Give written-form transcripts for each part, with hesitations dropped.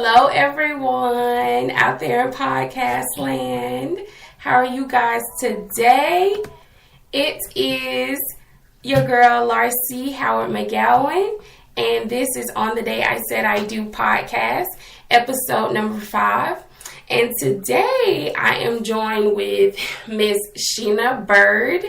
Hello, everyone out there in podcast land. How are you guys today? It is your girl, Larcy Howard-McGowan, and this is On the Day I Said I Do podcast, episode number 5. And today I am joined with Miss Sheena Bryd.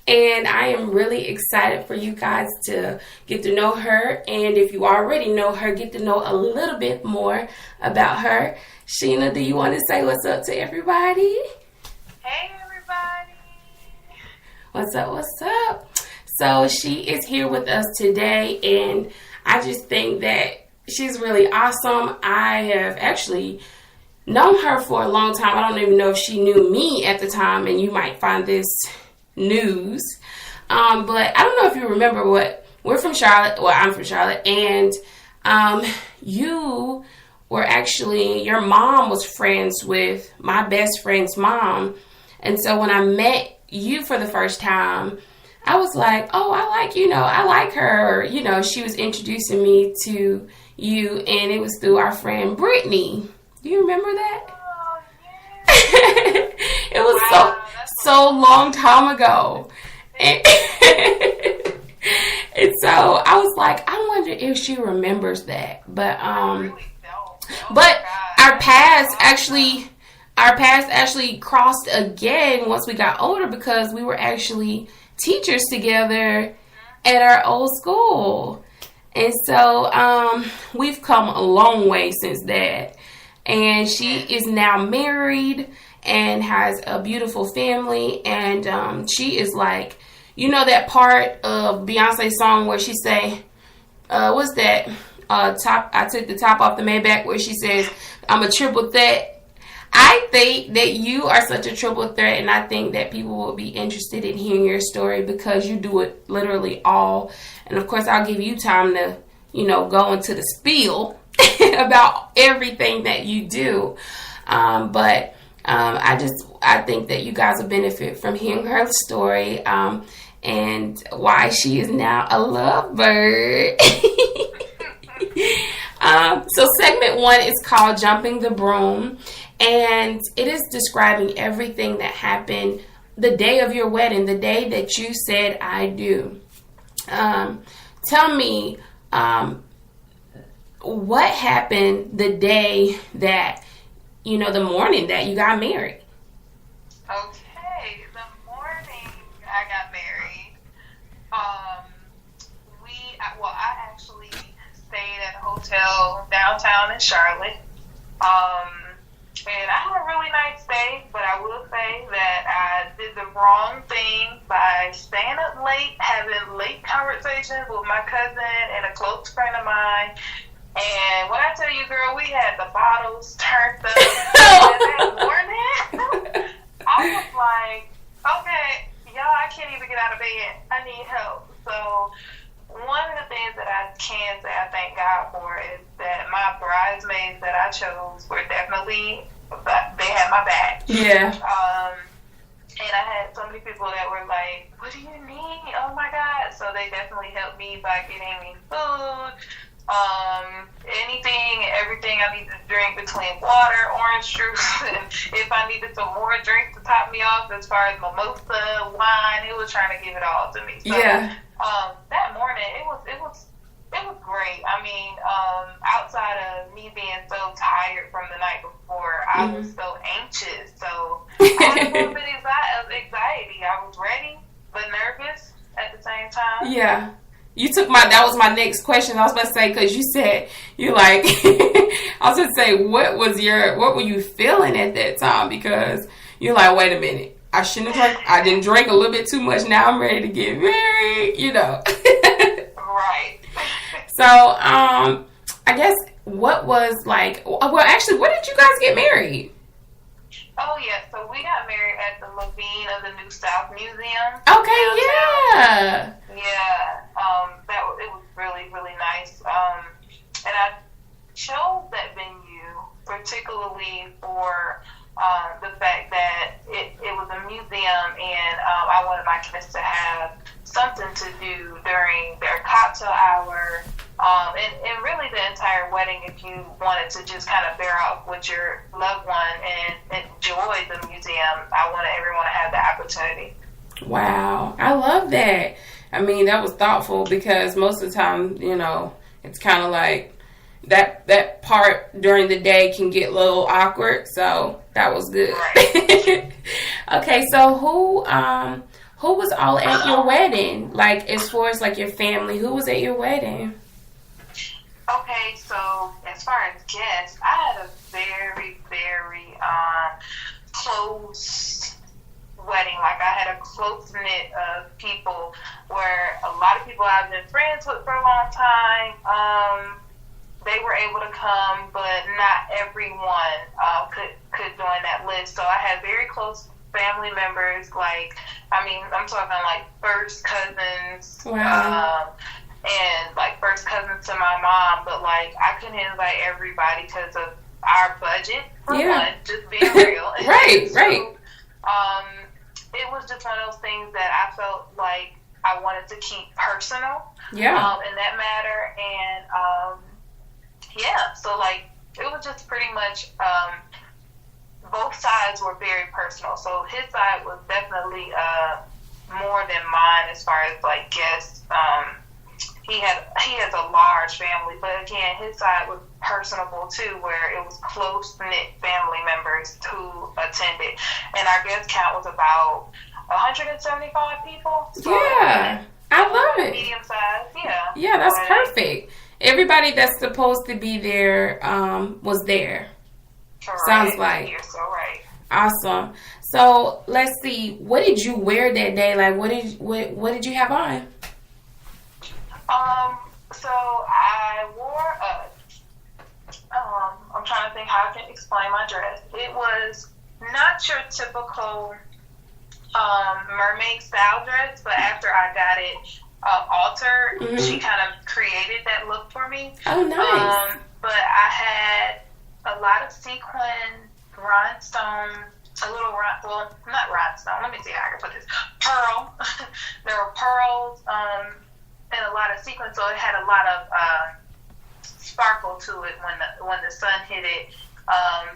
And I am really excited for you guys to get to know her. And if you already know her, get to know a little bit more about her. Sheena, do you want to say what's up to everybody? Hey, everybody. What's up, what's up? So she is here with us today. And I just think that she's really awesome. I have actually known her for a long time. I don't even know if she knew me at the time. And you might find this news, but I don't know if you remember what we're from Charlotte. Well, I'm from Charlotte, and you were actually, your mom was friends with my best friend's mom, and so when I met you for the first time, I was like, oh, I like her. She was introducing me to you, and it was through our friend Brittany. Do you remember that? Oh, yeah. It was so long time ago. And so I was like, I wonder if she remembers that. But really don't. But our paths actually crossed again once we got older, because we were actually teachers together at our old school. And so we've come a long way since that. And she is now married and has a beautiful family, and she is like, that part of Beyonce's song where she say, what's that, I took the top off the Maybach, where she says, I'm a triple threat. I think that you are such a triple threat, and I think that people will be interested in hearing your story, because you do it literally all. And of course, I'll give you time to, go into the spiel about everything that you do. But I think that you guys will benefit from hearing her story, and why she is now a lovebird. So segment 1 is called Jumping the Broom, and it is describing everything that happened the day of your wedding, the day that you said I do. Tell me, what happened the day that, the morning that you got married? Okay, the morning I got married, I actually stayed at a hotel downtown in Charlotte, and I had a really nice day, but I will say that I did the wrong thing by staying up late, having late conversations with my cousin and a close friend of mine. And when I tell you, girl, we had the bottles turned up that morning, I was like, okay, y'all, I can't even get out of bed. I need help. So one of the things that I can say I thank God for is that my bridesmaids that I chose were definitely, they had my back. Yeah. And I had so many people that were like, what do you need? Oh my God. So they definitely helped me by getting me food. Anything, everything I needed to drink, between water, orange juice, and if I needed some more drinks to top me off as far as mimosa, wine, it was trying to give it all to me. So, yeah. That morning, it was great. I mean, outside of me being so tired from the night before, I was so anxious. So I had a little bit of anxiety. I was ready, but nervous at the same time. Yeah. That was my next question. I was about to say, because you said, I was going to say, what were you feeling at that time? Because you're like, wait a minute, I shouldn't have drank, I didn't drink a little bit too much, now I'm ready to get married, Right. So, I guess, what was like, well, actually, where did you guys get married? Oh, yeah, so we got married at the Levine of the New South Museum. Okay, yeah. Yeah, it was really, really nice. And I chose that venue particularly for the fact that it was a museum, and I wanted my kids to have something to do during their cocktail hour, And really the entire wedding, if you wanted to just kind of bear out with your loved one and enjoy the museum, I wanted everyone to have the opportunity. Wow. I love that. I mean, that was thoughtful because most of the time, you know, it's kind of like that part during the day can get a little awkward. So that was good. Right. Okay, so who was all at your wedding? Like, as far as like your family, who was at your wedding? Okay, so as far as guests, I had a very, very close wedding. Like, I had a close knit of people where a lot of people I've been friends with for a long time, they were able to come, but not everyone could join that list. So I had very close family members, like, I mean, I'm talking like first cousins, Wow. And like first cousins to my mom, but like I couldn't invite everybody because of our budget, for one, just being real. Right. It was just one of those things that I felt like I wanted to keep personal, in that matter, and so like it was just pretty much both sides were very personal. So his side was definitely more than mine as far as like guests. He has a large family, but again, his side was personable too, where it was close-knit family members who attended, and our guest count was about 175 people. So yeah, I love it. Medium size, yeah. Yeah, that's perfect. Everybody that's supposed to be there was there. Correct. Sounds like. You're so right. Awesome. So let's see. What did you wear that day? Like, what did you have on? So I wore I'm trying to think how I can explain my dress. It was not your typical mermaid style dress, but after I got it altered, she kind of created that look for me. Oh, nice. But I had a lot of sequin, rhinestone, not rhinestone, let me see how I can put this, pearl. There were pearls, and a lot of sequins, so it had a lot of sparkle to it when the sun hit it.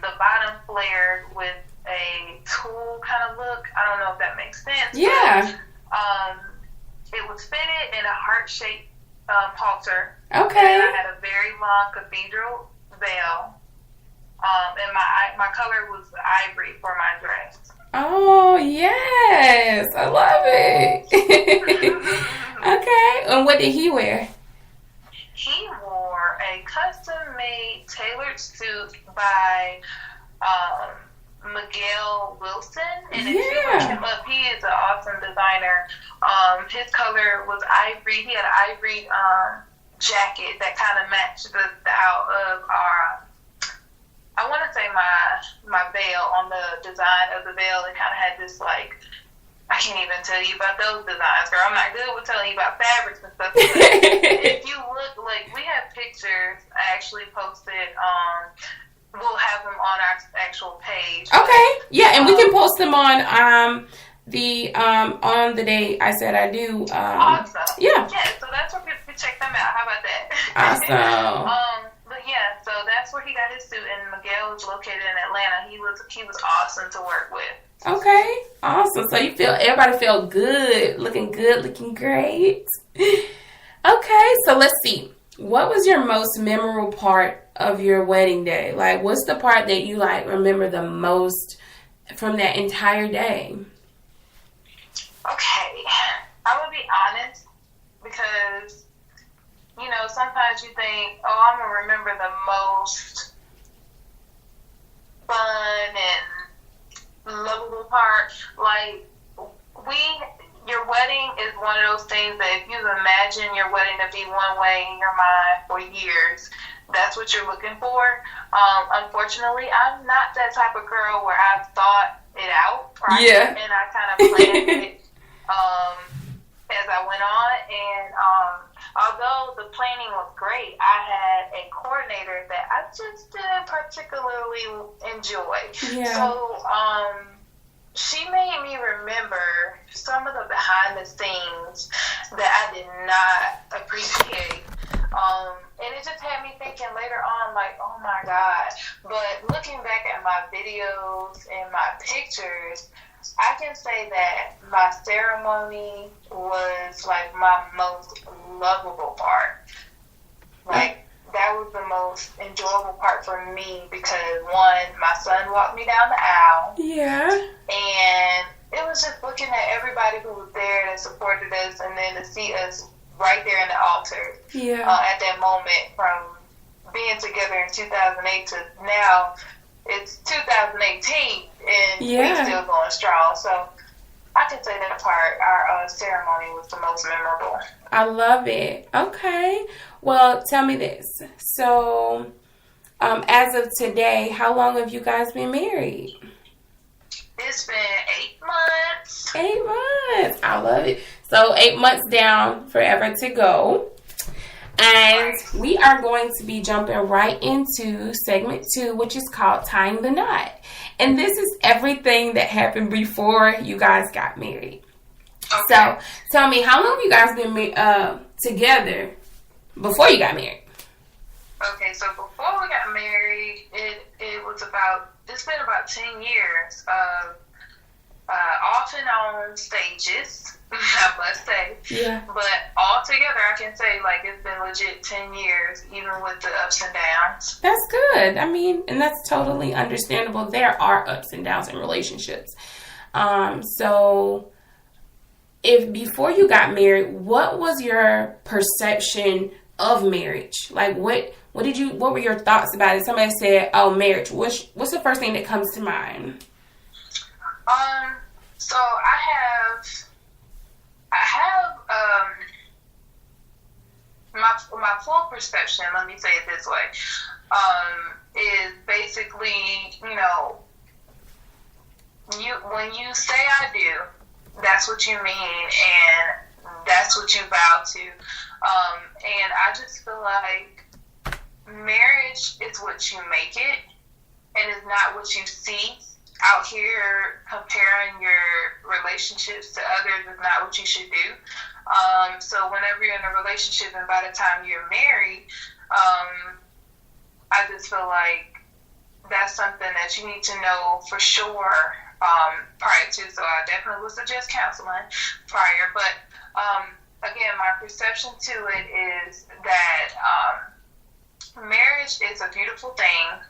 The bottom flared with a tulle kind of look. I don't know if that makes sense. Yeah. But, it was fitted in a heart-shaped halter. Okay. And I had a very long cathedral veil. And my color was ivory for my dress. Oh, yes. I love it. Okay. And what did he wear? He wore a custom-made tailored suit by Miguel Wilson. And if you look him up, he is an awesome designer. His color was ivory. He had an ivory jacket that kind of matched the style of our, I want to say my veil. On the design of the veil, it kind of had this like, I can't even tell you about those designs, girl. I'm not good with telling you about fabrics and stuff. If you look, like, we have pictures I actually posted. We'll have them on our actual page. Okay. Yeah, and we can post them on on the day I said I do. Awesome. Yeah. Yeah, so that's where people can check them out. How about that? Awesome. But yeah, so that's where he got his suit, and Miguel is located in Atlanta. He was awesome to work with. Okay, awesome. So everybody felt good, looking great. Okay, so let's see. What was your most memorable part of your wedding day? Like, what's the part that you like remember the most from that entire day? Okay, I'm gonna be honest, because sometimes you think, oh, I'm gonna remember the most fun and lovable part. Like, your wedding is one of those things that if you imagine your wedding to be one way in your mind for years, that's what you're looking for. Unfortunately, I'm not that type of girl where I've thought it out prior, and I kind of planned it as I went on. And although the planning was great, I had a coordinator that I just didn't particularly enjoy. Yeah. So she made me remember some of the behind the scenes that I did not appreciate. And it just had me thinking later on, like, oh my God. But looking back at my videos and my pictures, I can say that my ceremony was like my most lovable part. Like, that was the most enjoyable part for me because, one, my son walked me down the aisle. Yeah. And it was just looking at everybody who was there that supported us, and then to see us right there in the altar at that moment, from being together in 2008 to now, it's 2018, and we still going strong. So I can say that part, our ceremony was the most memorable. I love it. Okay. Well, tell me this. So, as of today, how long have you guys been married? It's been 8 months. 8 months. I love it. So 8 months down, forever to go. And we are going to be jumping right into segment 2, which is called Tying the Knot. And this is everything that happened before you guys got married. Okay. So tell me, how long have you guys been together before you got married? Okay, so before we got married, it's been about 10 years of off and on stages, I must say. Yeah. But all together, I can say, like, it's been legit 10 years, even with the ups and downs. That's good. I mean, and that's totally understandable. There are ups and downs in relationships. So if before you got married, what was your perception of marriage? Like, what were your thoughts about it? Somebody said, oh, marriage. What's the first thing that comes to mind? So I have my full perception, let me say it this way, is basically, when you say I do, that's what you mean, and that's what you vow to. And I just feel like marriage is what you make it, and it's not what you see. Out here comparing your relationships to others is not what you should do. So whenever you're in a relationship and by the time you're married, I just feel like that's something that you need to know for sure prior to. So I definitely would suggest counseling prior. But again, my perception to it is that marriage is a beautiful thing.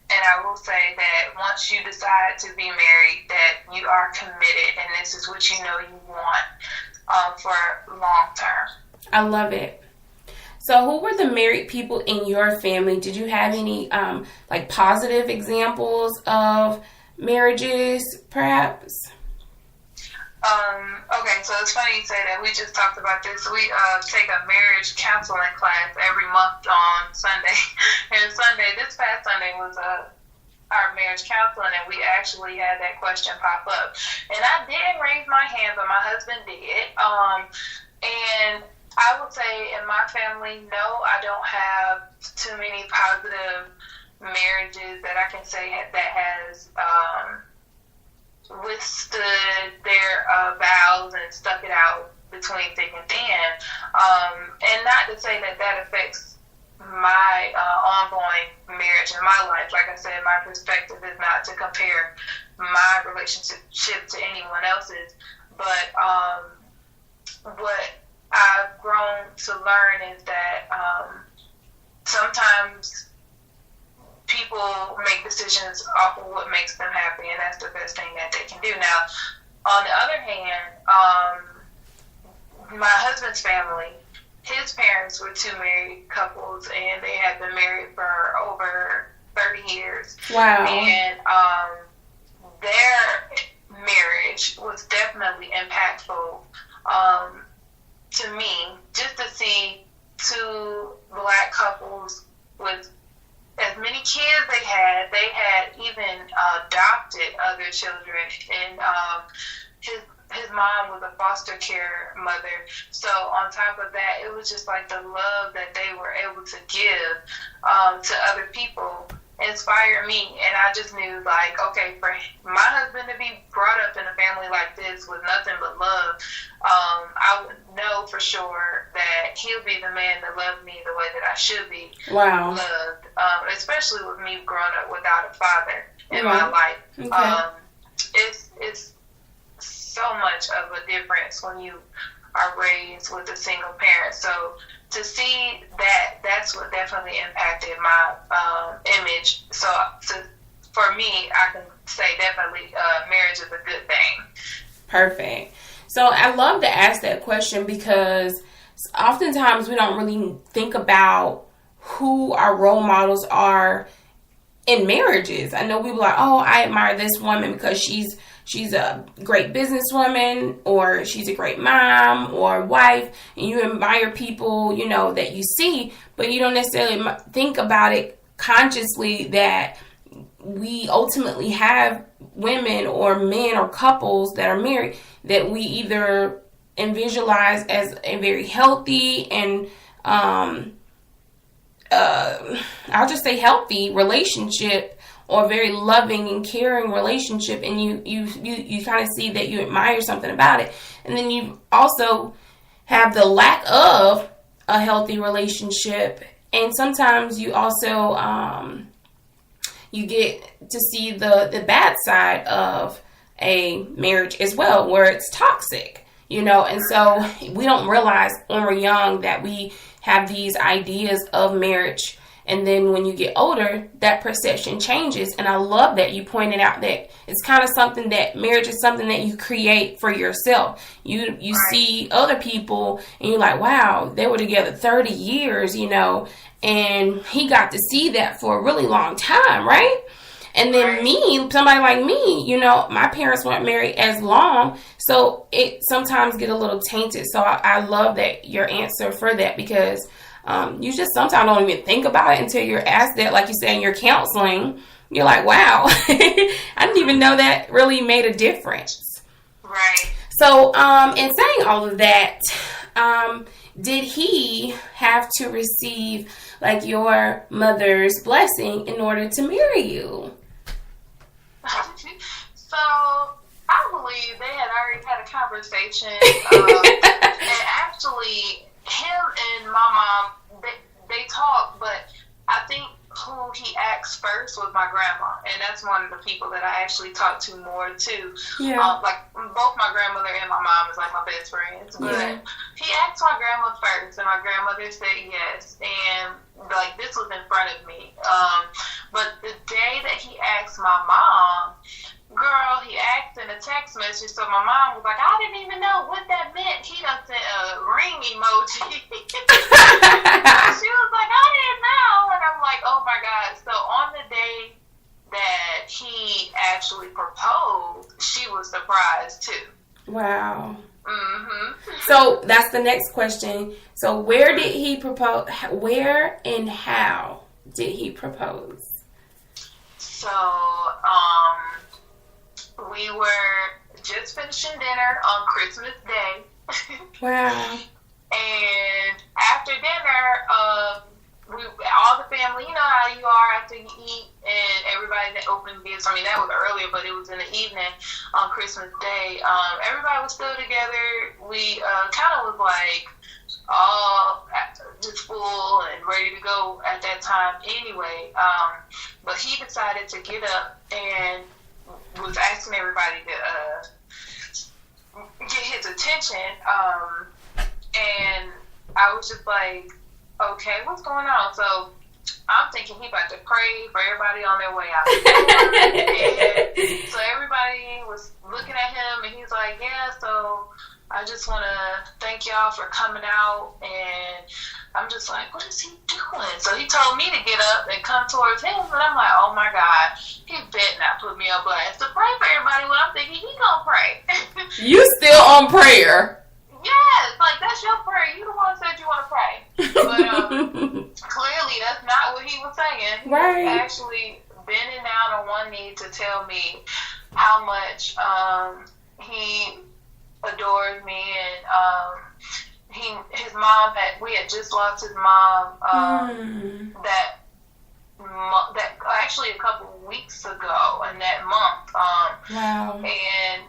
And I will say that once you decide to be married, that you are committed, and this is what you know you want for long term. I love it. So who were the married people in your family? Did you have any like positive examples of marriages, perhaps? Okay, so it's funny you say that. We just talked about this. We take a marriage counseling class every month on Sunday. And this past Sunday was our marriage counseling, and we actually had that question pop up. And I didn't raise my hand, but my husband did. And I would say in my family, no, I don't have too many positive marriages that I can say that has withstood their vows and stuck it out between thick and thin. And not to say that affects my ongoing marriage in my life. Like I said, my perspective is not to compare my relationship to anyone else's. But what I've grown to learn is that sometimes people make decisions off of what makes them happy, and that's the best thing that they can do. Now, on the other hand, my husband's family, his parents were two married couples, and they had been married for over 30 years. Wow. And their marriage was definitely impactful to me, just to see two black couples with as many kids they had even adopted other children, and his mom was a foster care mother. So on top of that, it was just like the love that they were able to give to other people inspired me. And I just knew, like, okay, for my husband to be brought up in a family like this with nothing but love, I would know for sure that he'll be the man that loved me the way that I should be loved, especially with me growing up without a father in my life. Okay. It's so much of a difference when you are raised with a single parent. So to see that, that's what definitely impacted my image. So for me, I can say definitely marriage is a good thing. Perfect. So I love to ask that question because oftentimes we don't really think about who our role models are in marriages. I know people are like, oh, I admire this woman because she's a great businesswoman, or she's a great mom or wife, and you admire people, you know, that you see, but you don't necessarily think about it consciously that we ultimately have women or men or couples that are married that we either visualize as a very healthy and I'll just say healthy relationship, or very loving and caring relationship, and you kind of see that you admire something about it, and then you also have the lack of a healthy relationship, and sometimes you also you get to see the bad side of a marriage as well, where it's toxic, you know. And so we don't realize when we're young that we have these ideas of marriage, and then when you get older, that perception changes. And I love that you pointed out that it's kind of something that marriage is something that you create for yourself. You see other people and you're like, wow, they were together 30 years, you know, and he got to see that for a really long time, right? And then me, somebody like me, you know, my parents weren't married as long, so it sometimes get a little tainted. So I love that your answer for that, because you just sometimes don't even think about it until you're asked that, like you said in your counseling. You're like, wow, I didn't even know that really made a difference. Right. So in saying all of that, did he have to receive like your mother's blessing in order to marry you? So I believe they had already had a conversation, and actually him and my mom, they talked, but I think who he asked first was my grandma, and that's one of the people that I actually talked to more too. Yeah. Like both my grandmother and my mom is like my best friends, but he asked my grandma first, and my grandmother said yes, and like this was in front of me. But the day that he asked my mom, girl, he asked in a text message, so my mom was like, I didn't even know what that meant. He done sent a ring emoji. She was like, I didn't know. And I'm like, oh my God. So on the day that he actually proposed, she was surprised too. Wow. So that's the next question. So where did he propose? Where and how did he propose? So, we were just finishing dinner on Christmas Day. Wow. And after dinner, all the family, you know how you are after you eat, and everybody that opened gifts. I mean, that was earlier, but it was in the evening on Christmas Day. Everybody was still together. We kind of was like all just full and ready to go at that time anyway. But he decided to get up and was asking everybody to get his attention. And I was just like, okay, what's going on? So I'm thinking he about to pray for everybody on their way out. And so everybody was looking at him, and he's like, yeah, so I just want to thank y'all for coming out. And I'm just like, what is he doing? So he told me to get up and come towards him, and I'm like, oh my God, he bet not put me on blast to pray for everybody when I'm thinking he gonna pray. You still on prayer? Yes, like that's your prayer. You the one said you want to pray. But clearly that's not what he was saying. He was actually bending down on one knee to tell me how much he adored me, and his mom we had just lost his mom that month, that actually a couple weeks ago in that month. Wow. And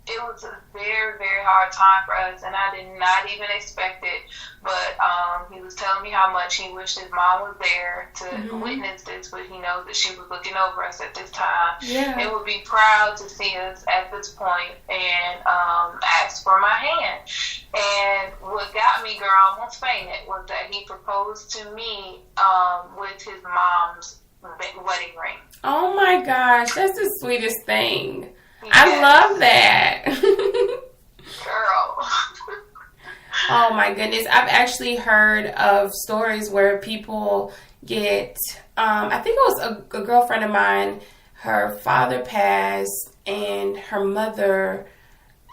it was a very, very hard time for us, and I did not even expect it. But he was telling me how much he wished his mom was there to witness this, but he knows that she was looking over us at this time. Yeah. And would be proud to see us at this point and ask for my hand. And what got me, girl, I almost fainted, was that he proposed to me with his mom's wedding ring. Oh my gosh, that's the sweetest thing. Yes. I love that. Girl. Oh my goodness. I've actually heard of stories where people get, I think it was a girlfriend of mine, her father passed and her mother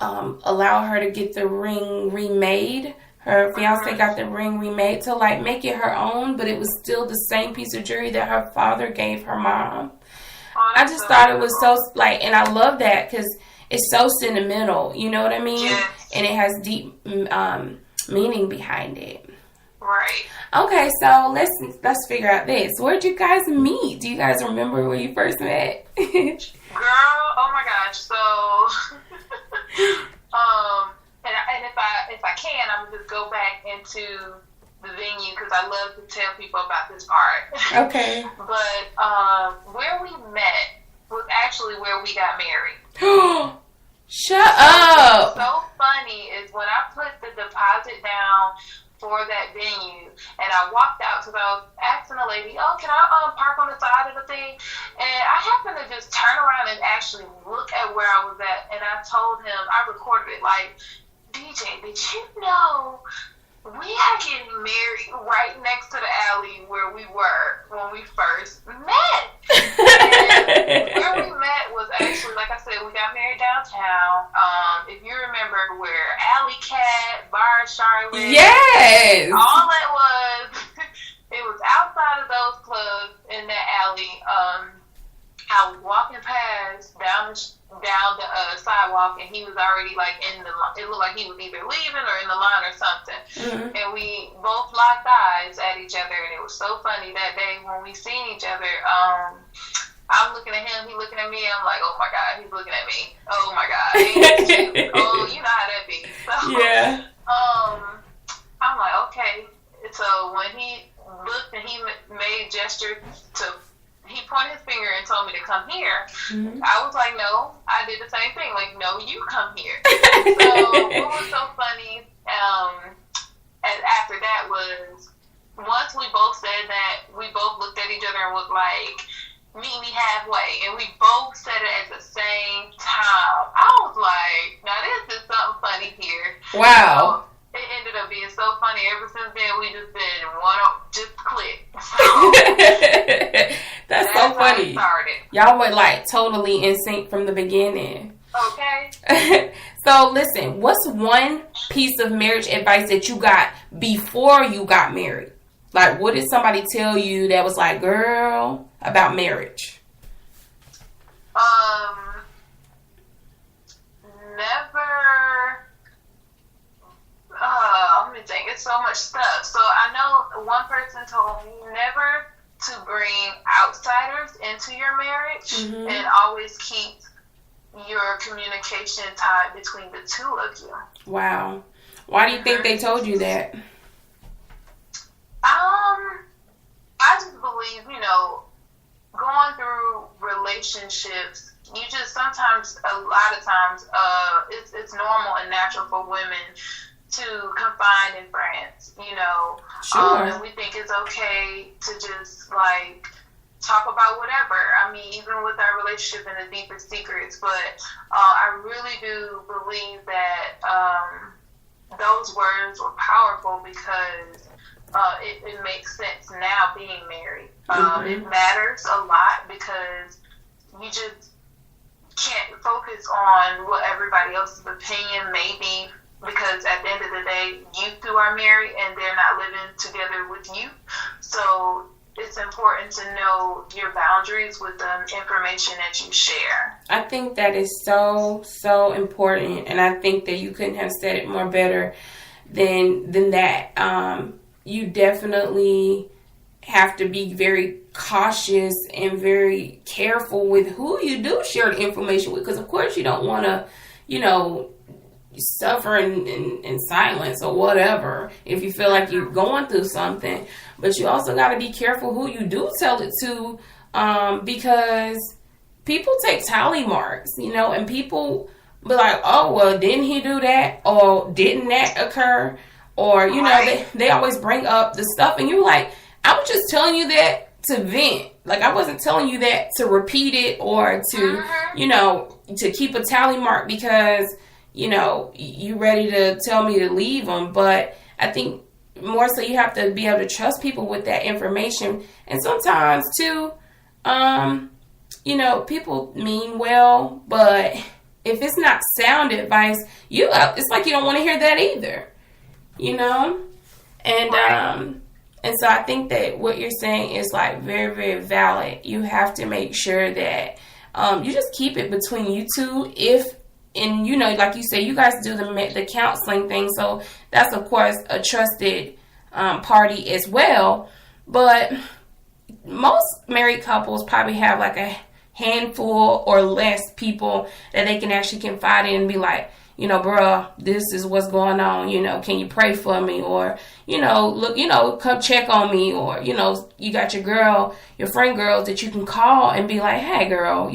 allowed her to get the ring remade. Her fiance got the ring remade to like make it her own, but it was still the same piece of jewelry that her father gave her mom. I just thought it was so, like, and I love that because it's so sentimental, you know what I mean? Yes. And it has deep meaning behind it. Right. Okay, so let's figure out this. Where'd you guys meet? Do you guys remember where you first met? Girl, oh my gosh. So, and if I can, I'm gonna just go back into the venue because I love to tell people about this part. Okay. But where we met was actually where we got married. Shut up. What's so funny is when I put the deposit down for that venue and I walked out because I was asking the lady, oh, can I park on the side of the thing? And I happened to just turn around and actually look at where I was at, and I told him, I recorded it like, DJ, did you know we are getting married right next to the alley where we were when we first met? And where we met was actually, like I said, we got married downtown. If you remember where Alley Cat, Bar Charlotte, Yes, all that was, it was outside of those clubs in that alley. I was walking past down the sidewalk, and he was already like in the. It looked like he was either leaving or in the line or something. Mm-hmm. And we both locked eyes at each other, and it was so funny that day when we seen each other. I'm looking at him, he looking at me. I'm like, oh my God, he's looking at me. Oh my God, oh, you know how that be. So, yeah. I'm like, okay. So when he looked and he made gesture to. He pointed his finger and told me to come here. Mm-hmm. I was like, no. I did the same thing. Like, no, you come here. So what was so funny, and after that was, once we both said that, we both looked at each other and was like, meet me halfway. And we both said it at the same time. I was like, now this is something funny here. Wow. So, it ended up being so funny. Ever since then, we just been just click. So, that's so funny. Y'all were like totally in sync from the beginning. Okay. So listen, what's one piece of marriage advice that you got before you got married? Like, what did somebody tell you that was like, girl, about marriage? Never. Let me think. It's so much stuff. So I know one person told me never to bring outsiders into your marriage, and always keep your communication tied between the two of you. Wow. Why do you think they told you that? I just believe, going through relationships, you just sometimes, a lot of times, it's normal and natural for women to confide in friends, Sure. and we think it's okay to just like talk about whatever. I mean, even with our relationship and the deepest secrets, but I really do believe that those words were powerful because it makes sense now being married. It matters a lot because you just can't focus on what everybody else's opinion may be, because at the end of the day, you two are married and they're not living together with you. So it's important to know your boundaries with the information that you share. I think that is so, so important. And I think that you couldn't have said it more better than that. You definitely have to be very cautious and very careful with who you do share the information with, because of course you don't want to, suffer in silence or whatever if you feel like you're going through something. But you also got to be careful who you do tell it to, because people take tally marks, and people be like, oh, well, didn't he do that? Or didn't that occur? Or, they always bring up the stuff, and you're like, I was just telling you that to vent. Like, I wasn't telling you that to repeat it or to, to keep a tally mark because, you ready to tell me to leave them. But I think more so you have to be able to trust people with that information. And sometimes, too, people mean well, but if it's not sound advice, it's like you don't want to hear that either, And so I think that what you're saying is like very, very valid. You have to make sure that you just keep it between you two. Like you say, you guys do the counseling thing, so that's of course a trusted party as well. But most married couples probably have like a handful or less people that they can actually confide in and be like, bruh, this is what's going on, can you pray for me? Or, look, come check on me. Or, you got your friend girls that you can call and be like, hey girl,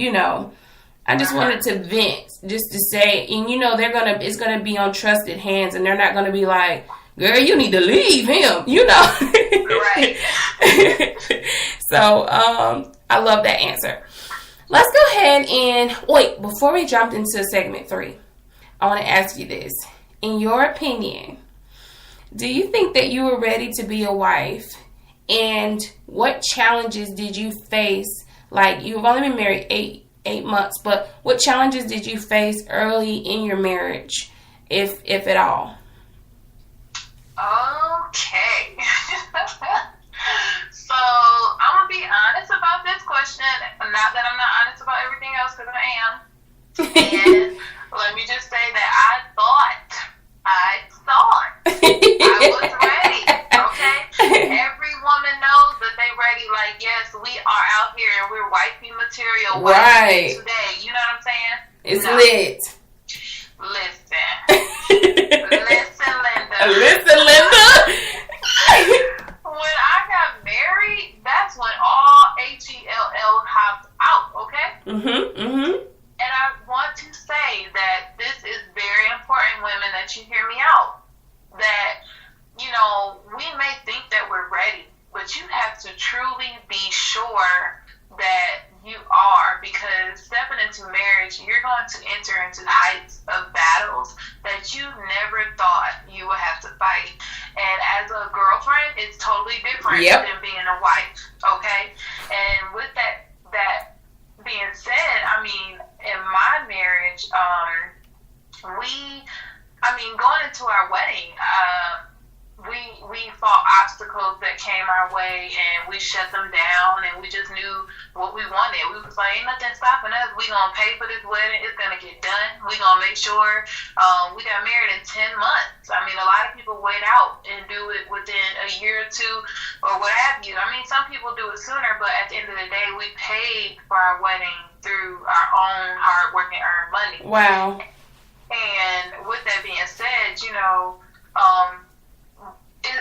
I just wanted to vent, just to say, and it's gonna be on trusted hands, and they're not gonna be like, girl, you need to leave him, Right. So, I love that answer. Let's go ahead and wait, before we jump into segment 3, I want to ask you this. In your opinion, do you think that you were ready to be a wife? And what challenges did you face? Like, you've only been married eight months, but what challenges did you face early in your marriage, if at all? Okay. So, I'm going to be honest about this question. Not that I'm not honest about everything else, because I am. And let me just say that I thought I was ready, okay? Every woman knows that they ready, like, yes, we are out here and we're wifey material right today. You know what I'm saying? It's lit. Listen, Linda. Listen, Linda. When I got married, that's when all HELL hopped out, okay? And I want to say that this is very important, women, that you hear me out. That, we may think that we're ready, but you have to truly be sure that you are, because stepping into marriage, you're going to enter into heights of battles that you never thought you would have to fight. And as a girlfriend, it's totally different than being a wife, okay? And with that being said, I mean, in my marriage, going into our wedding, we fought obstacles that came our way, and we shut them down, and we just knew what we wanted. We was like, ain't nothing stopping us. We gonna pay for this wedding. It's gonna get done. We gonna make sure. We got married in 10 months. I mean, a lot of people wait out and do it within a year or two or what have you. I mean, some people do it sooner, but at the end of the day, we paid for our wedding through our own hard work and earned money. Wow. And with that being said,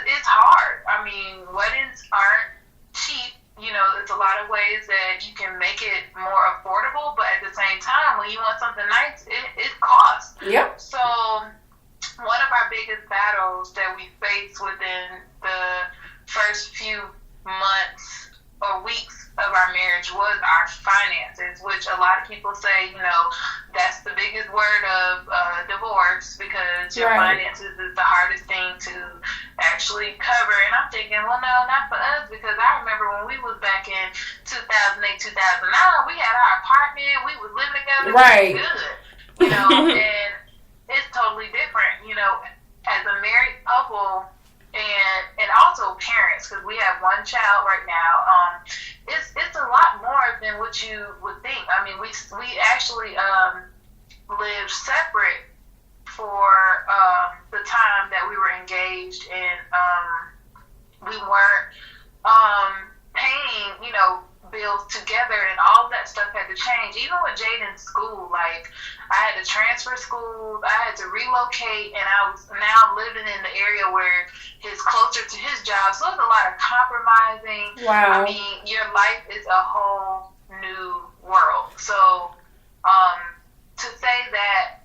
it's hard. I mean, weddings aren't cheap. There's a lot of ways that you can make it more affordable, but at the same time, when you want something nice, it costs. Yep. So one of our biggest battles that we faced within the first few months or weeks of our marriage was our finances, which a lot of people say, that's the biggest word of divorce, because your finances is the hardest thing to actually cover. And I'm thinking, well, no, not for us, because I remember when we was back in 2008, 2009, we had our apartment, we was living together, right? It was good, and it's totally different, as a married couple. And also parents, because we have one child right now. It's a lot more than what you would think. I mean, we actually lived separate for the time that we were engaged, and we weren't paying bills together, and all of that stuff had to change. Even with Jaden's school, like, I had to transfer schools, I had to relocate, and I was now living in the area where it's closer to his job, so there's a lot of compromising. Wow. I mean, your life is a whole new world. So, to say that,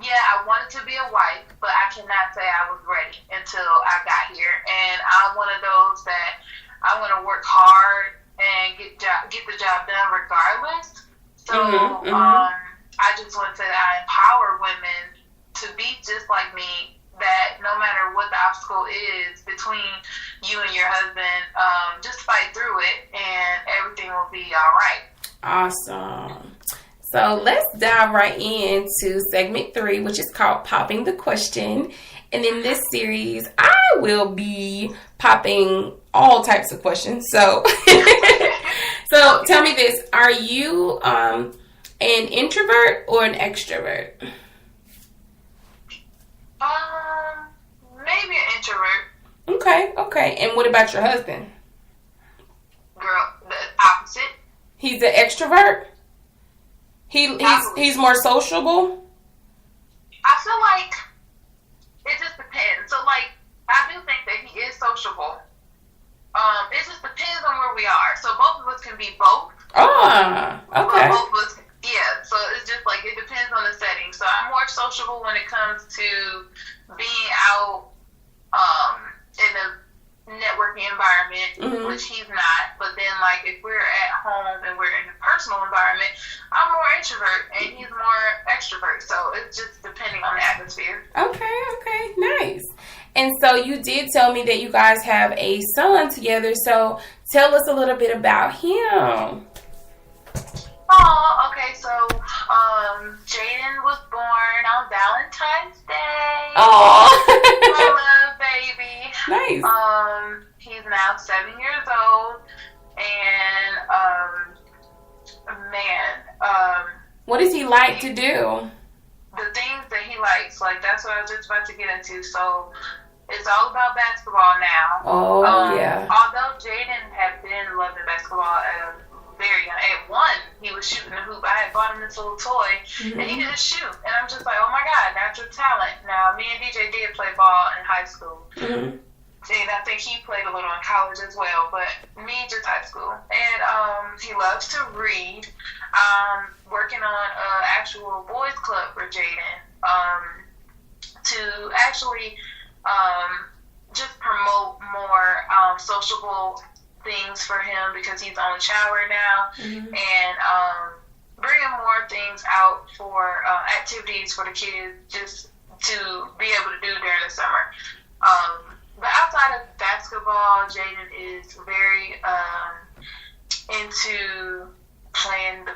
yeah, I wanted to be a wife, but I cannot say I was ready until I got here. And I'm one of those that I want to work hard and get the job done regardless. So I just want to say that I empower women to be just like me, that no matter what the obstacle is between you and your husband, just fight through it and everything will be all right. Awesome. So let's dive right into segment 3, which is called Popping the Question. And in this series, I will be popping all types of questions. So, so tell me this: are you an introvert or an extrovert? Maybe an introvert. Okay. And what about your husband? Girl, the opposite. He's an extrovert. He's more sociable. I feel like it just depends. So, like, I do think that he is sociable. It just depends on where we are. So both of us can be both. Okay. Both of us, yeah. So it's just like it depends on the setting. So I'm more sociable when it comes to being out in a networking environment, which he's not. But then, like, if we're at home and we're in a personal environment, I'm more introvert and he's more extrovert. So it's just depending on the atmosphere. Okay, nice. And so you did tell me that you guys have a son together. So tell us a little bit about him. Oh, okay. So Jaden was born on Valentine's Day. Oh, my love baby. Nice. He's now 7 years old, and what does he like to do? The things that he likes, like, that's what I was just about to get into. So it's all about basketball now. Oh, yeah. Although Jaden had been loving basketball at a very young age. At 1, he was shooting the hoop. I had bought him this little toy, and he could just shoot. And I'm just like, oh my God, natural talent. Now, me and DJ did play ball in high school. And I think he played a little in college as well, but me, just high school. And he loves to read. Working on an actual boys club for Jaden to actually just promote more sociable things for him, because he's on the shower now, and bringing more things out for activities for the kids just to be able to do during the summer. But outside of basketball, Jaden is very into playing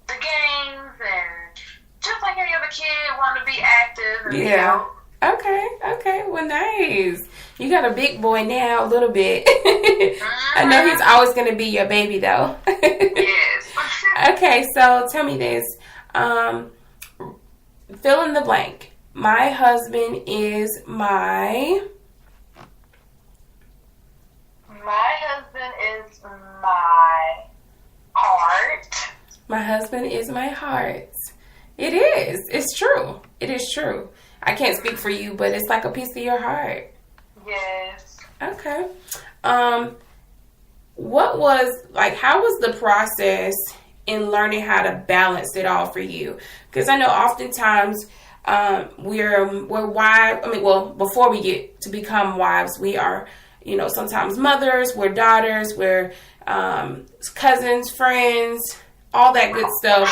the games, and just like any other kid, want to be active. And, yeah. Okay. Well, nice. You got a big boy now, a little bit. I know he's always going to be your baby, though. Yes. Okay, so tell me this. Fill in the blank. My husband is my... My husband is my heart. My husband is my heart. It is. It's true. It is true. I can't speak for you, but it's like a piece of your heart. Yes. Okay. How was the process in learning how to balance it all for you? Because I know oftentimes we're wives. Before we get to become wives, we are, sometimes mothers, we're daughters, we're cousins, friends, all that good stuff.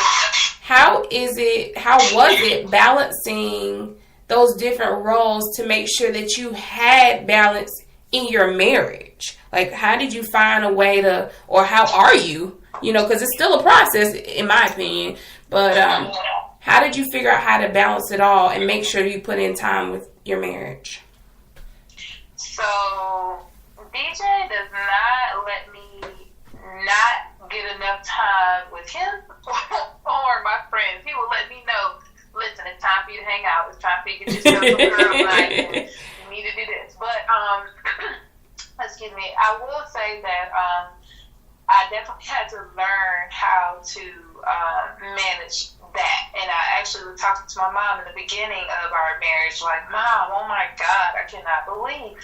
How was it balancing those different roles to make sure that you had balance in your marriage? Like, how did you find a way to, or how are you, because it's still a process in my opinion, but how did you figure out how to balance it all and make sure you put in time with your marriage? So DJ does not let me not get enough time with him or my friends. He will let me know, listen, it's time for you to hang out. It's time for you to get yourself some girl night. You need to do this. But, excuse me, I will say that definitely had to learn how to manage that. And I actually was talking to my mom in the beginning of our marriage, like, Mom, oh my God, I cannot believe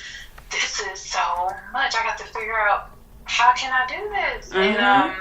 this is so much. I got to figure out, how can I do this? Mm-hmm. And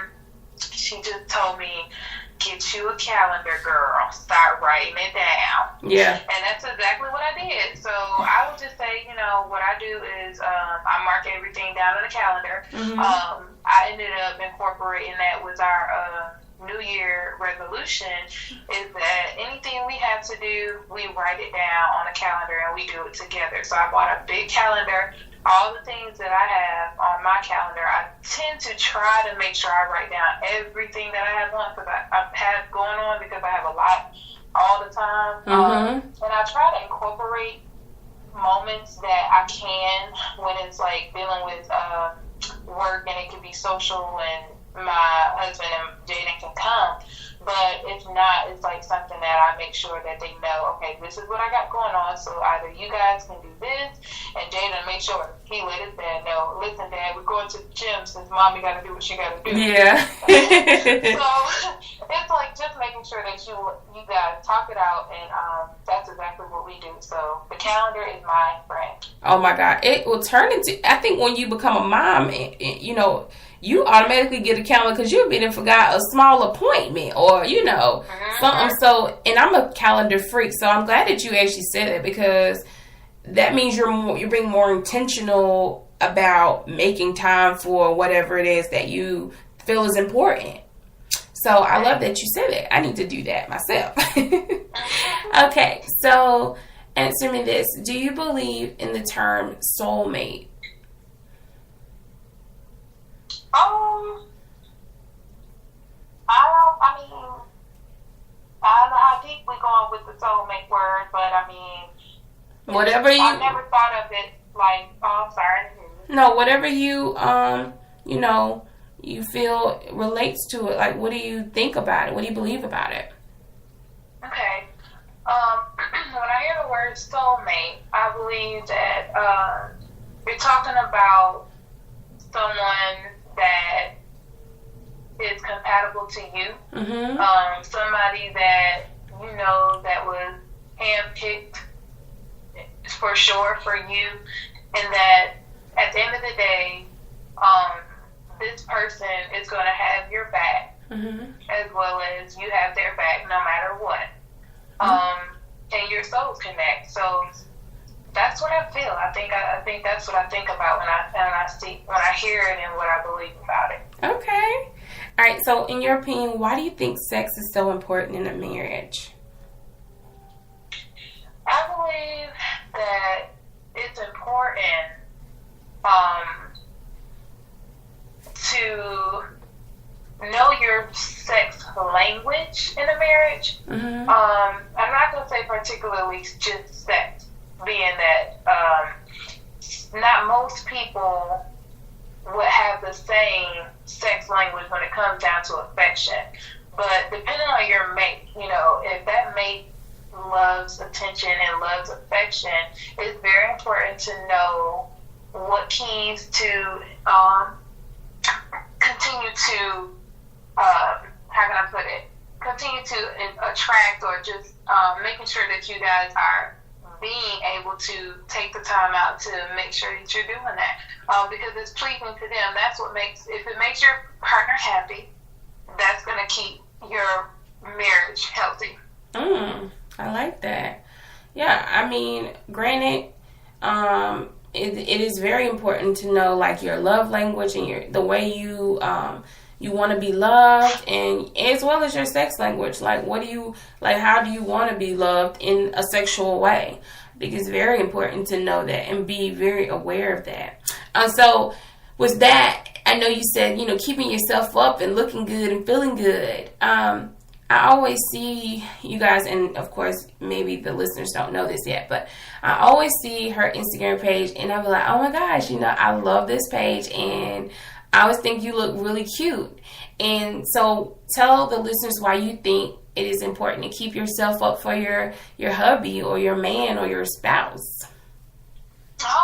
she just told me, get you a calendar, girl. Start writing it down. Yeah. And that's exactly what I did. So I would just say, what I do is I mark everything down on a calendar. Mm-hmm. I ended up incorporating that with our New Year resolution, is that anything we have to do, we write it down on a calendar and we do it together. So I bought a big calendar. All the things that I have on my calendar, I tend to try to make sure I write down everything that I have on, because I have going on, because I have a lot all the time. Mm-hmm. And I try to incorporate moments that I can when it's like dealing with work, and it could be social, and my husband and Jaden can come. But if not, it's like something that I make sure that they know, okay, this is what I got going on, so either you guys can do this, and Jaden make sure he let his dad know, listen, Dad, we're going to the gym since Mommy got to do what she got to do. Yeah. So it's like just making sure that you guys talk it out, and that's exactly what we do. So the calendar is my friend. Oh my God, it will turn into, I think when you become a mom, you automatically get a calendar because you've been and forgot a small appointment or, something. So, and I'm a calendar freak, so I'm glad that you actually said it, because that means you're being more intentional about making time for whatever it is that you feel is important. So I love that you said it. I need to do that myself. Okay, so answer me this. Do you believe in the term soulmate? I don't know how deep we're going with the soulmate word, but whatever you... I never thought of it like, I'm sorry. No, whatever you, you feel relates to it. Like, what do you think about it? What do you believe about it? Okay. When I hear the word soulmate, I believe that you're talking about someone that is compatible to you. Mm-hmm. Somebody that that was handpicked for sure for you, and that at the end of the day, this person is going to have your back, mm-hmm. as well as you have their back, no matter what. Mm-hmm. And your souls connect. So that's what I feel. I think that's what I think about when I hear it and what I believe about it. Okay. All right. So, in your opinion, why do you think sex is so important in a marriage? I believe that it's important to know your sex language in a marriage. Mm-hmm. I'm not going to say particularly just sex, being that not most people would have the same sex language when it comes down to affection. But depending on your mate, if that mate loves attention and loves affection, it's very important to know what keys to continue to, how can I put it, continue to attract, or just making sure that you guys are being able to take the time out to make sure that you're doing that, because it's pleasing to them. That's what if it makes your partner happy, that's going to keep your marriage healthy. I like that. Yeah, granted, it is very important to know like your love language and the way you want to be loved, and as well as your sex language. Like, how do you want to be loved in a sexual way? Because it's very important to know that and be very aware of that. So with that, I know you said, keeping yourself up and looking good and feeling good. I always see you guys, and of course, maybe the listeners don't know this yet, but I always see her Instagram page, and I'll be like, oh my gosh, I love this page, and I always think you look really cute. And so tell the listeners why you think it is important to keep yourself up for your hubby or your man or your spouse.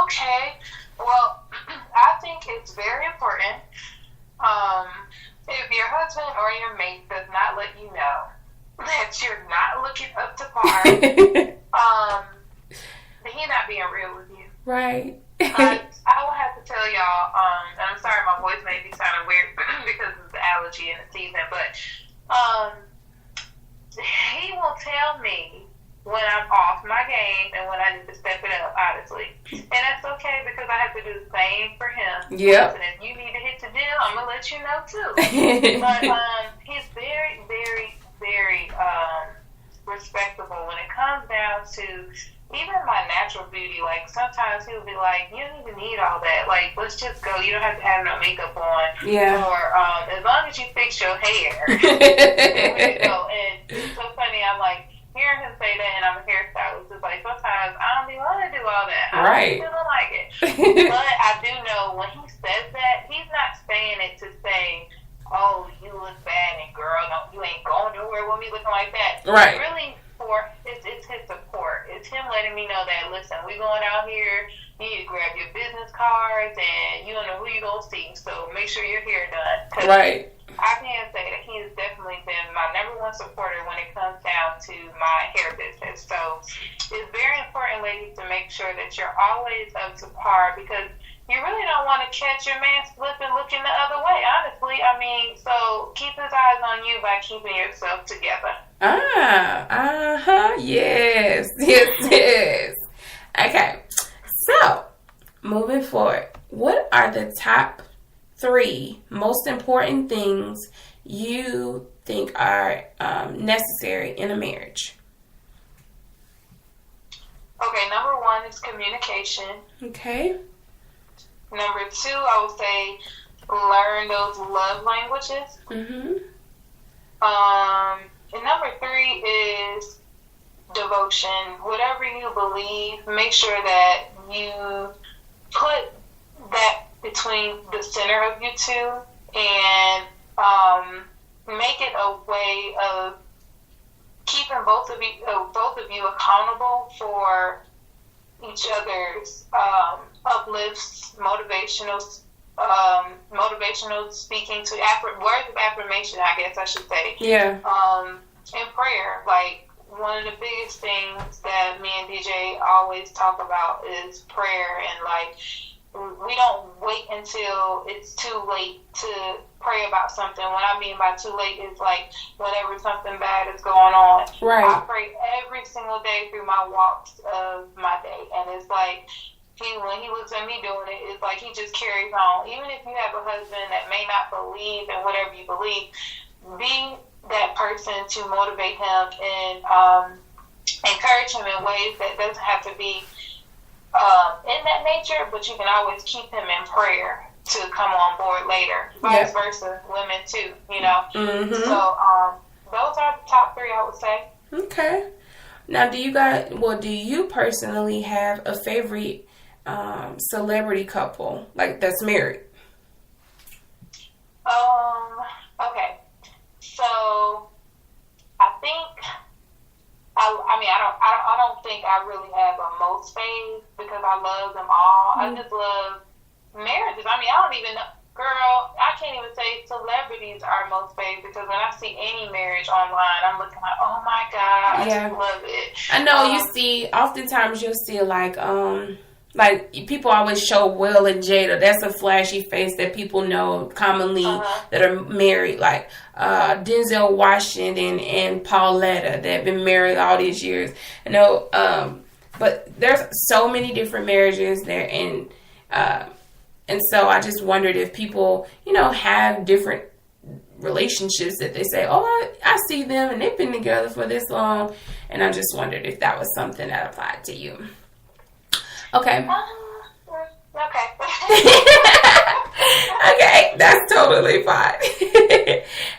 Okay. Well, I think it's very important If your husband or your mate does not let you know that you're not looking up to par, he's not being real with you. Right. I will have to tell y'all, and I'm sorry my voice may be sounding weird because of the allergy in the season, but he will tell me when I'm off my game and when I need to step it up, honestly. And that's okay because I have to do the same for him. Yep. And if you need to hit the gym, I'm going to let you know too. But he's very, very, very respectable when it comes down to even my natural beauty. Like, sometimes he'll be like, you don't even need all that. Like, let's just go. You don't have to have no makeup on. Yeah. Or as long as you fix your hair. There you go. And it's so funny. I'm like, hearing him say that, and I'm a hairstylist, it's like sometimes I don't be want to do all that. I don't feel like it. But I do know when he says that, he's not saying it to say, oh, you look bad, and girl, no, you ain't going nowhere with me looking like that. Right. It's really it's his support. It's him letting me know that, listen, we going out here, you need to grab your business cards, and you don't know who you're going to see, so make sure your hair done. Right. I can say that he has definitely been my number one supporter when it comes down to my hair business. So it's very important, ladies, to make sure that you're always up to par, because you really don't want to catch your man slipping looking the other way, honestly. I mean, so keep his eyes on you by keeping yourself together. Yes. Okay, so moving forward, what are the top 3 most important things you think are necessary in a marriage? Okay, number 1 is communication. Okay. Number 2, I would say learn those love languages. Mm-hmm. And number 3 is devotion. Whatever you believe, make sure that you put that between the center of you two, and make it a way of keeping both of you accountable for each other's uplifts, motivational speaking to words of affirmation, I guess I should say. Yeah. And prayer. Like, one of the biggest things that me and DJ always talk about is prayer, and like, we don't wait until it's too late to pray about something. What I mean by too late is like whenever something bad is going on. Right. I pray every single day through my walks of my day, and it's like when he looks at me doing it, it's like he just carries on. Even if you have a husband that may not believe in whatever you believe, be that person to motivate him and encourage him in ways that doesn't have to be in that nature, but you can always keep him in prayer to come on board later. Vice versa, women too, you know. Mm-hmm. So those are the top 3, I would say. Okay. Now, do you personally have a favorite celebrity couple, like, that's married? Okay. So I think I don't think I really have a most fave, because I love them all. I just love marriages. I don't even know. Girl, I can't even say celebrities are most fave, because when I see any marriage online, I'm looking like, oh my God, I just love it. I know, you see, oftentimes you'll see like people always show Will and Jada. That's a flashy face that people know commonly that are married. Like Denzel Washington and Pauletta, that have been married all these years. I know, but there's so many different marriages there, and so I just wondered if people, have different relationships that they say, oh, I see them and they've been together for this long, and I just wondered if that was something that applied to you. Okay. Okay. Okay, that's totally fine.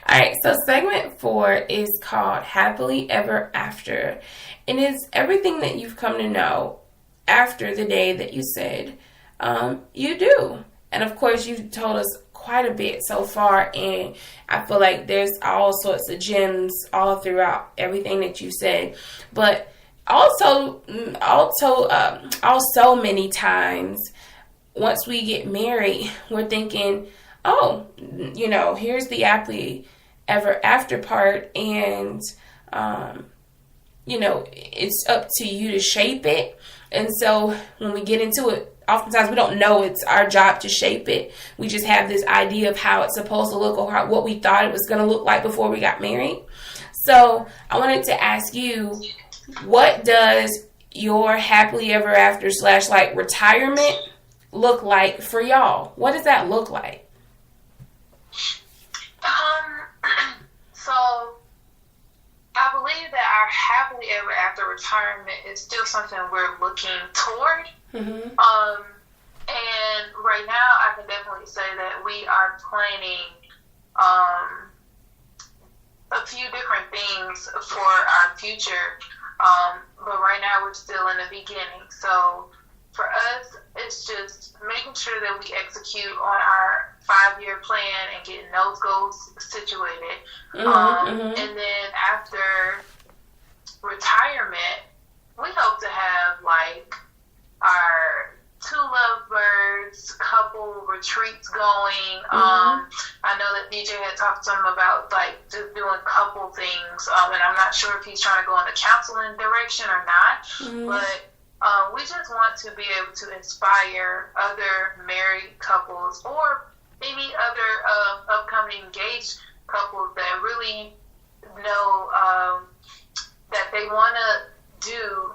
All right, so segment 4 is called Happily Ever After. And it's everything that you've come to know after the day that you said you do. And of course, you've told us quite a bit so far, and I feel like there's all sorts of gems all throughout everything that you said. But also many times once we get married, we're thinking, oh, here's the happily ever after part, and it's up to you to shape it. And so when we get into it, oftentimes we don't know it's our job to shape it. We just have this idea of how it's supposed to look, or what we thought it was going to look like before we got married. So I wanted to ask you, what does your happily ever after / like retirement look like for y'all? What does that look like? So I believe that our happily ever after retirement is still something we're looking toward. Mm-hmm. And right now I can definitely say that we are planning a few different things for our future. But right now we're still in the beginning. So for us, it's just making sure that we execute on our 5-year plan and getting those goals situated. And then after retirement, we hope to have like our Two Love Byrds couple retreats going. I know that DJ had talked to him about like just doing couple things, and I'm not sure if he's trying to go in the counseling direction or not, but we just want to be able to inspire other married couples or maybe other upcoming engaged couples that really know that they want to do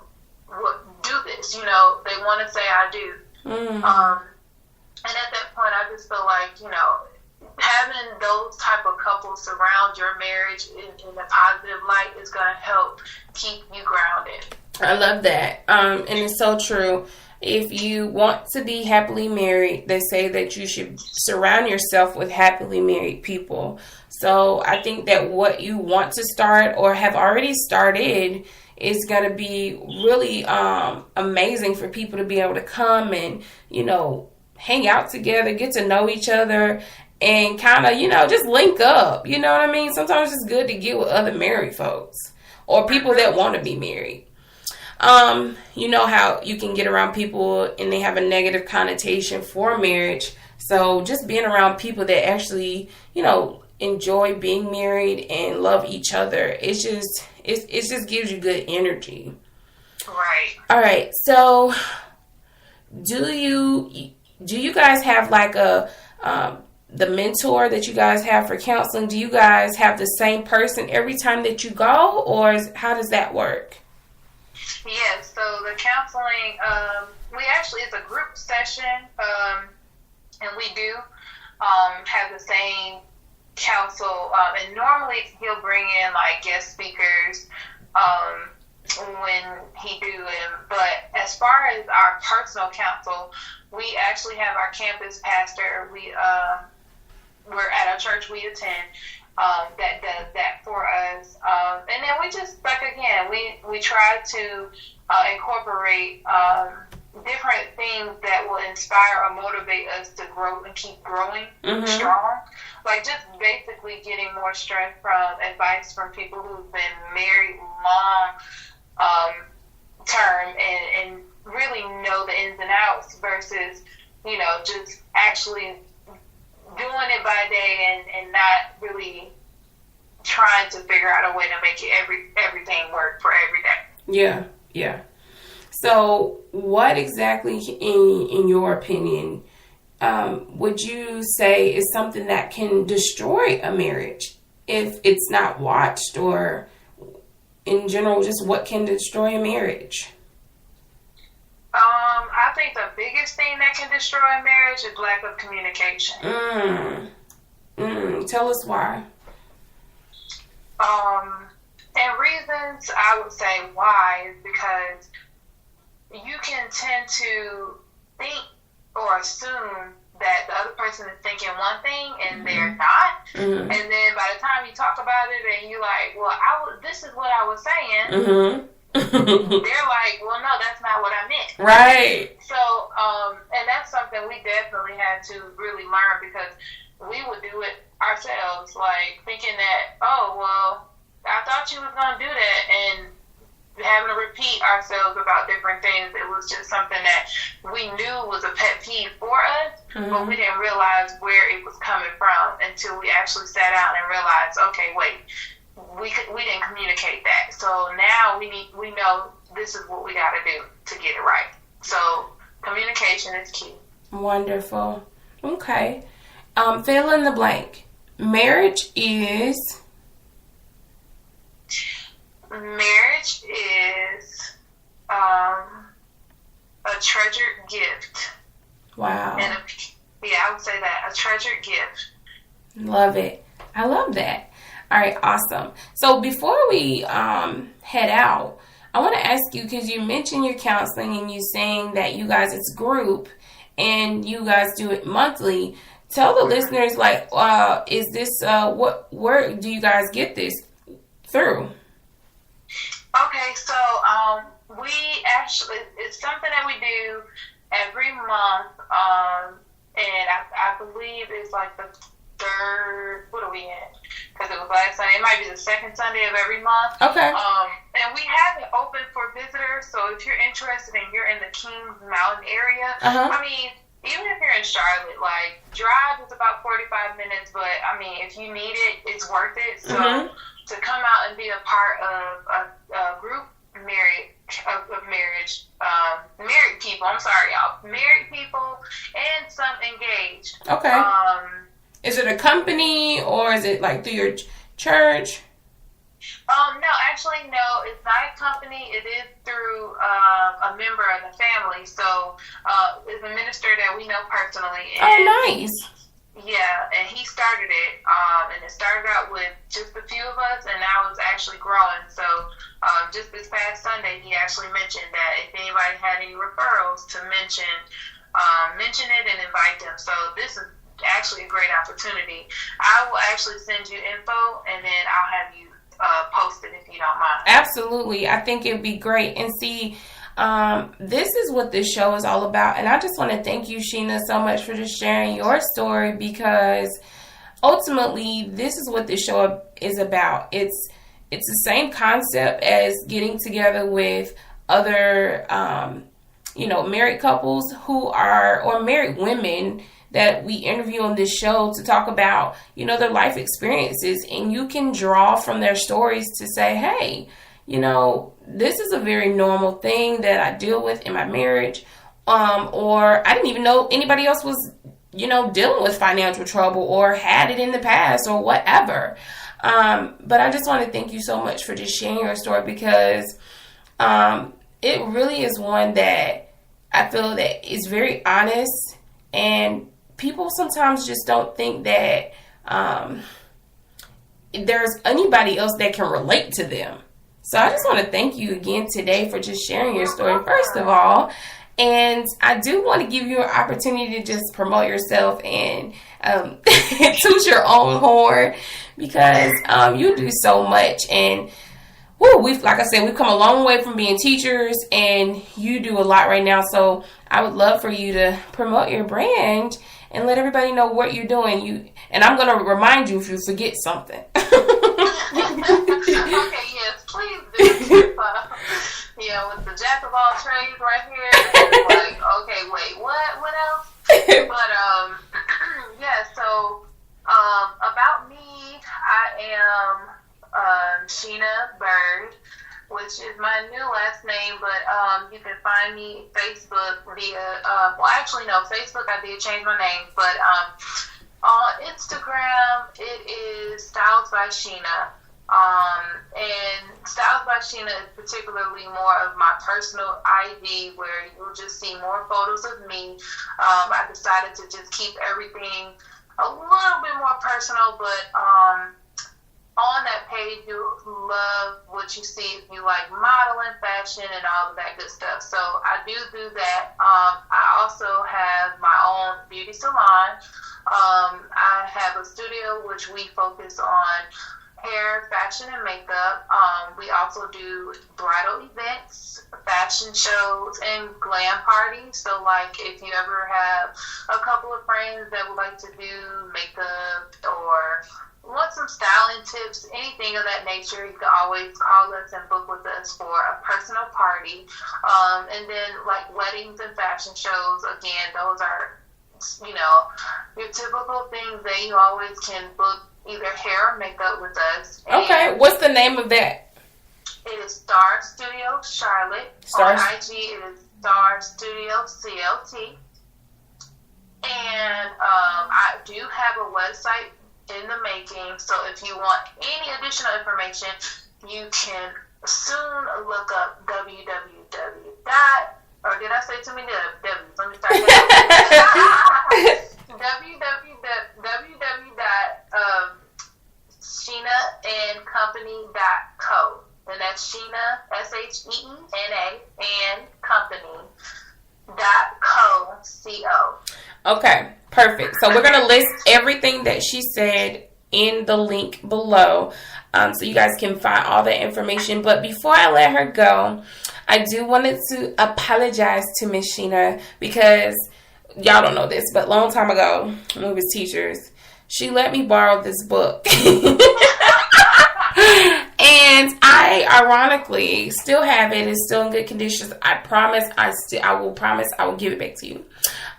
this. They want to say I do. And at that point, I just feel like having those type of couples surround your marriage in a positive light is going to help keep you grounded. I love that. And it's so true. If you want to be happily married, they say that you should surround yourself with happily married people. So I think that what you want to start or have already started is going to be really amazing for people to be able to come and, hang out together, get to know each other, and kind of, just link up. You know what I mean? Sometimes it's good to get with other married folks or people that want to be married. You know how you can get around people and they have a negative connotation for marriage. So just being around people that actually, enjoy being married and love each other, it just gives you good energy. Right. All right. So do you guys have like the mentor that you guys have for counseling? Do you guys have the same person every time that you go, or how does that work? Yes, so the counseling, it's a group session, and we do have the same counsel, and normally he'll bring in like guest speakers when he do it, but as far as our personal counsel, we actually have our campus pastor, we're at our church we attend, that does that for us. And then we just, we try to incorporate different things that will inspire or motivate us to grow and keep growing strong. Like just basically getting more strength from advice from people who've been married long term and really know the ins and outs versus, just actually doing it by day and not really trying to figure out a way to make everything work for every day. Yeah. So what exactly, in your opinion, would you say is something that can destroy a marriage if it's not watched, or in general, just what can destroy a marriage? I think the biggest thing that can destroy a marriage is lack of communication. Tell us why. And reasons I would say why is because you can tend to think or assume that the other person is thinking one thing and they're not. And then by the time you talk about it and you're like, well, this is what I was saying. They're like, well, no, that's not what I meant. Right. So, and that's something we definitely had to really learn, because we would do it ourselves, like thinking that, oh, well, I thought you was going to do that, and having to repeat ourselves about different things. It was just something that we knew was a pet peeve for us, but we didn't realize where it was coming from until we actually sat down and realized, okay, wait, we didn't communicate that. So now we know this is what we got to do to get it right. So communication is key. Wonderful. Okay. Fill in the blank. Marriage is a treasured gift. Wow. And I would say that, a treasured gift. Love it. I love that. All right, awesome. So before we head out, I want to ask you, because you mentioned your counseling and you saying that you guys, it's group and you guys do it monthly. Tell the listeners, like, is this, where do you guys get this through? Okay, so we actually, it's something that we do every month, and I believe it's like the third, what are we in? Because it was last Sunday. It might be the second Sunday of every month. Okay. And we have it open for visitors, so if you're interested and you're in the Kings Mountain area, I mean, even if you're in Charlotte, like, drive is about 45 minutes, but, I mean, if you need it, it's worth it. So to come out and be a part of a group marriage, married people, I'm sorry, y'all, married people and some engaged. Okay. Is it a company or is it like through your church? No, actually, no, it's not a company. It is through a member of the family. So it's a minister that we know personally. And, nice. Yeah, and he started it, and it started out with just a few of us, and now it's actually growing. So just this past Sunday, he actually mentioned that if anybody had any referrals, to mention it and invite them. So this is actually a great opportunity. I will actually send you info, and then I'll have you post it if you don't mind. Absolutely. I think it'd be great. And see, this is what this show is all about. And I just want to thank you, Sheena, so much for just sharing your story, because ultimately this is what this show is about. It's the same concept as getting together with other, married couples or married women that we interview on this show to talk about, their life experiences. And you can draw from their stories to say, hey, this is a very normal thing that I deal with in my marriage. Or I didn't even know anybody else was, dealing with financial trouble or had it in the past or whatever. But I just want to thank you so much for just sharing your story, because it really is one that I feel that is very honest, and people sometimes just don't think that there's anybody else that can relate to them. So I just want to thank you again today for just sharing your story, first of all. And I do want to give you an opportunity to just promote yourself and toot your own horn, because you do so much. And like I said, we've come a long way from being teachers, and you do a lot right now. So I would love for you to promote your brand and let everybody know what you're doing. And I'm going to remind you if you forget something. Okay, yes, please do. With the jack of all trades right here, it's like, okay, wait, what else? But so about me, I am Sheena Bryd, which is my new last name, but you can find me Facebook via, Facebook I did change my name, but on Instagram it is Stylist by Sheena. And Stylist by Sheena is particularly more of my personal ID, where you'll just see more photos of me. I decided to just keep everything a little bit more personal, but on that page you'll love what you see if you like modeling, fashion, and all of that good stuff. So I do that. I also have my own beauty salon. I have a studio which we focus on hair, fashion, and makeup. We also do bridal events, fashion shows, and glam parties. So, like, if you ever have a couple of friends that would like to do makeup or want some styling tips, anything of that nature, you can always call us and book with us for a personal party. And then, like, weddings and fashion shows, again, those are, you know, your typical things that you always can book either hair or makeup with us. Okay, what's the name of that? It is Star Studio Charlotte. On IG, it is StarStudioClt. And I do have a website in the making, so if you want any additional information, you can soon look up www. Or did I say too many W's? Let me start that. www.sheenaandcompany.co. And that's Sheena, SHEENA, and company.co. Okay, perfect. So we're going to list everything that she said in the link below, so you guys can find all that information. But before I let her go, I do wanted to apologize to Miss Sheena, because y'all don't know this, but long time ago when we was teachers, she let me borrow this book. And I ironically still have it. It's still in good condition. I promise I will give it back to you.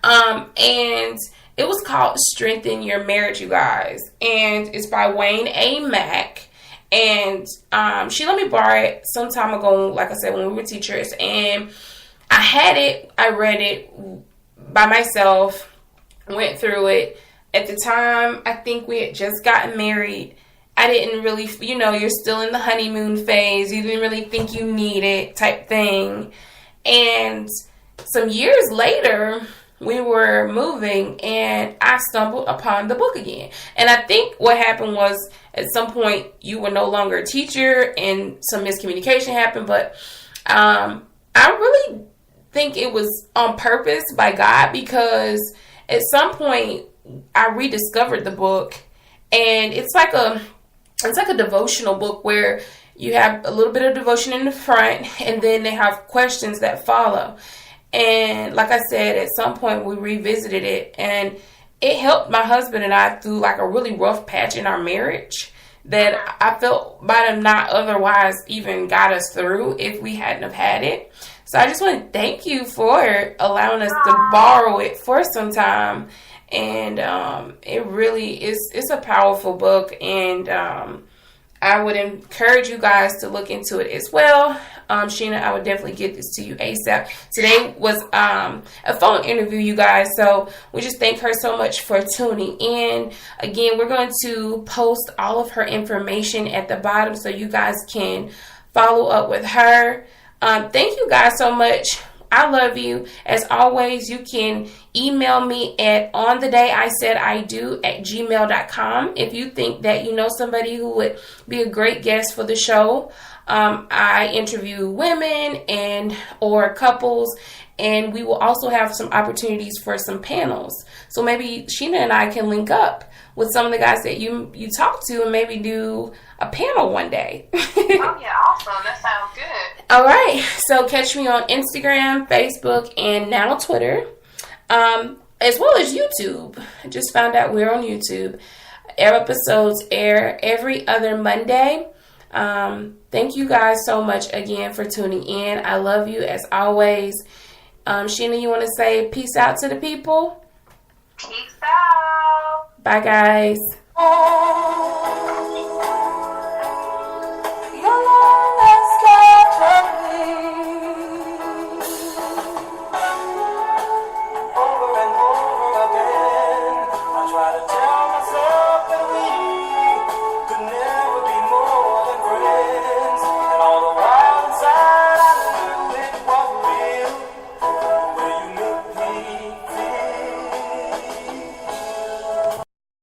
And it was called Strengthen Your Marriage, you guys. And it's by Wayne A. Mack. And she let me borrow it some time ago, like I said, when we were teachers. And I had it. I read it by myself, went through it. At the time, I think we had just gotten married. I didn't really, you know, you're still in the honeymoon phase. You didn't really think you need it type thing. And some years later, we were moving and I stumbled upon the book again. And I think what happened was at some point you were no longer a teacher and some miscommunication happened. But I really think it was on purpose by God, because at some point I rediscovered the book, and it's like a devotional book where you have a little bit of devotion in the front, and then they have questions that follow. And like I said, at some point we revisited it, and it helped my husband and I through like a really rough patch in our marriage that I felt might have not otherwise even got us through if we hadn't have had it. So I just want to thank you for allowing us to borrow it for some time. And it really is, it's a powerful book, and I would encourage you guys to look into it as well. Sheena, I would definitely get this to you ASAP. Today was a phone interview, you guys, so we just thank her so much for tuning in. Again, we're going to post all of her information at the bottom so you guys can follow up with her. Thank you guys so much. I love you. As always, you can email me at onthedayIsaidIdo@gmail.com if you think that you know somebody who would be a great guest for the show. I interview women and or couples, and we will also have some opportunities for some panels. So maybe Sheena and I can link up with some of the guys that you talk to and maybe do a panel one day. Oh, yeah, awesome. That sounds good. All right. So catch me on Instagram, Facebook, and now Twitter, as well as YouTube. I just found out we're on YouTube. Our episodes air every other Monday. Thank you guys so much again for tuning in. I love you as always. Sheena, you want to say peace out to the people? Peace out. Bye, guys.